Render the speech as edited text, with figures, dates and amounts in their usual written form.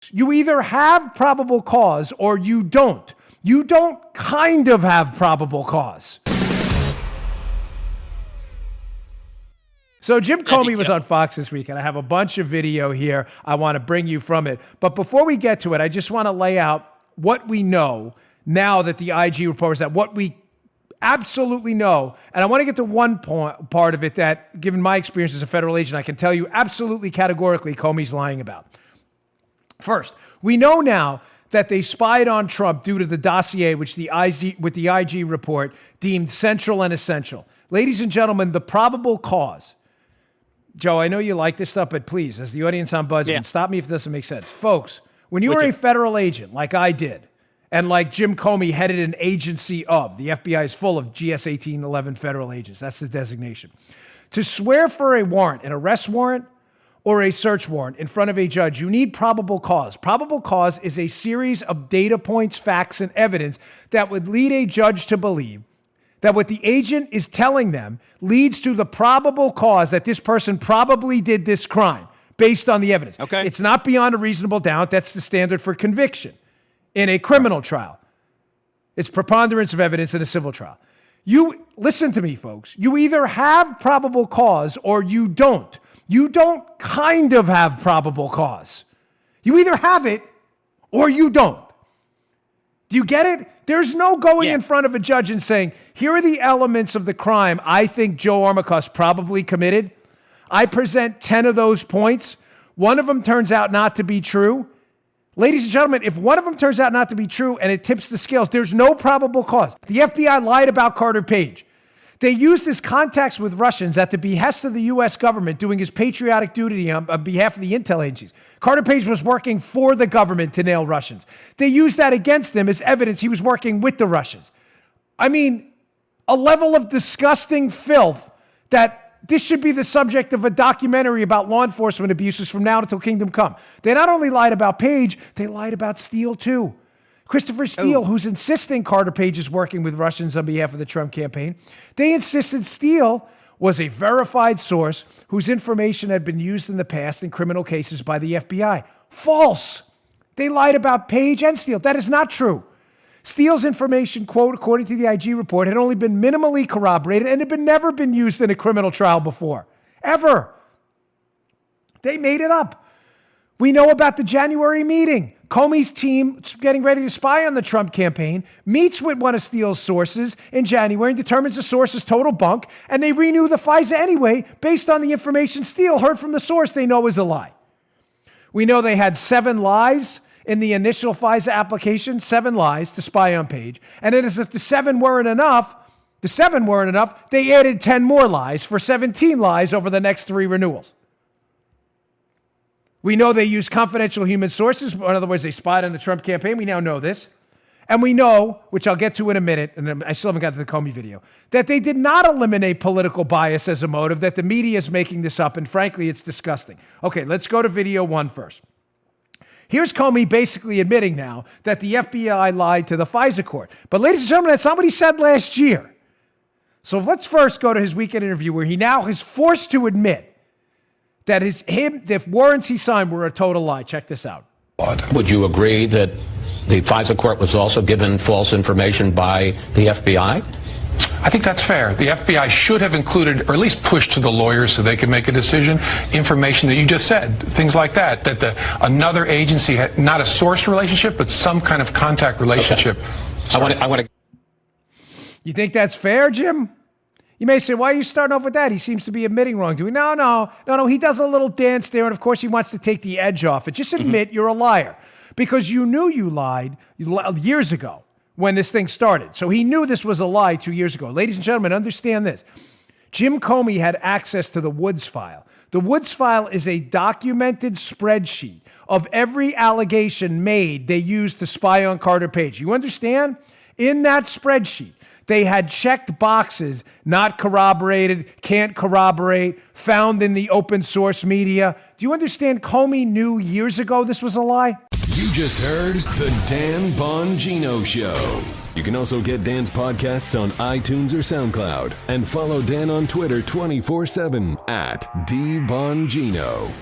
You either have probable cause or you don't. You don't kind of have probable cause. So Jim Comey was on Fox this week, and I have a bunch of video here. I want to bring you from it. But before we get to it, I just want to lay out what we know now that the IG report is out, what we absolutely know. And I want to get to one part of it that, given my experience as a federal agent, I can tell you absolutely categorically Comey's lying about. First, we know now that they spied on Trump due to the dossier which the IG report deemed central and essential. Ladies and gentlemen, the probable cause. Joe, I know you like this stuff, but please, as the audience ombudsman, stop me if it doesn't make sense. Folks, when you are a federal agent, like I did, and like Jim Comey headed an agency of, the FBI is full of GS 1811 federal agents. That's the designation. To swear for a warrant, an arrest warrant, or a search warrant in front of a judge, you need probable cause. Probable cause is a series of data points, facts, and evidence that would lead a judge to believe that what the agent is telling them leads to the probable cause that this person probably did this crime based on the evidence. Okay. It's not beyond a reasonable doubt. That's the standard for conviction in a criminal trial. It's preponderance of evidence in a civil trial. You listen to me, folks. You either have probable cause or you don't. You don't kind of have probable cause. You either have it or you don't. Do you get it? There's no going in front of a judge and saying, here are the elements of the crime I think Joe Armacost probably committed. I present 10 of those points. One of them turns out not to be true. Ladies and gentlemen, if one of them turns out not to be true and it tips the scales, there's no probable cause. The FBI lied about Carter Page. They used his contacts with Russians at the behest of the U.S. government doing his patriotic duty on behalf of the intel agencies. Carter Page was working for the government to nail Russians. They used that against him as evidence he was working with the Russians. I mean, a level of disgusting filth that this should be the subject of a documentary about law enforcement abuses from now until kingdom come. They not only lied about Page, they lied about Steele too. Christopher Steele, who's insisting Carter Page is working with Russians on behalf of the Trump campaign, they insisted Steele was a verified source whose information had been used in the past in criminal cases by the FBI. False. They lied about Page and Steele. That is not true. Steele's information, quote, according to the IG report, had only been minimally corroborated and had never been used in a criminal trial before. Ever. They made it up. We know about the January meeting. Comey's team, getting ready to spy on the Trump campaign, meets with one of Steele's sources in January and determines the source is total bunk, and they renew the FISA anyway based on the information Steele heard from the source they know is a lie. We know they had 7 lies in the initial FISA application, 7 lies to spy on Page. And then as if the 7 weren't enough, they added 10 more lies for 17 lies over the next 3 renewals. We know they used confidential human sources. In other words, they spied on the Trump campaign. We now know this. And we know, which I'll get to in a minute, and I still haven't got to the Comey video, that they did not eliminate political bias as a motive, that the media is making this up, and frankly, it's disgusting. Okay, let's go to video 1 first. Here's Comey basically admitting now that the FBI lied to the FISA court. But ladies and gentlemen, that's not what he said last year. So let's first go to his weekend interview where he now is forced to admit that the warrants he signed were a total lie. Check this out. Would you agree that the FISA court was also given false information by the FBI? I think that's fair. The FBI should have included, or at least pushed to the lawyers so they could make a decision, information that you just said, things like that another agency had not a source relationship, but some kind of contact relationship. Okay. I want to. You think that's fair, Jim? You may say, why are you starting off with that? He seems to be admitting wrongdoing. No. He does a little dance there, and of course he wants to take the edge off it. Just admit you're a liar because you knew you lied years ago when this thing started. So he knew this was a lie 2 years ago. Ladies and gentlemen, understand this. Jim Comey had access to the Woods file. The Woods file is a documented spreadsheet of every allegation made they used to spy on Carter Page. You understand? In that spreadsheet, they had checked boxes, not corroborated, can't corroborate, found in the open source media. Do you understand Comey knew years ago this was a lie? You just heard The Dan Bongino Show. You can also get Dan's podcasts on iTunes or SoundCloud. And follow Dan on Twitter 24/7 @DBongino.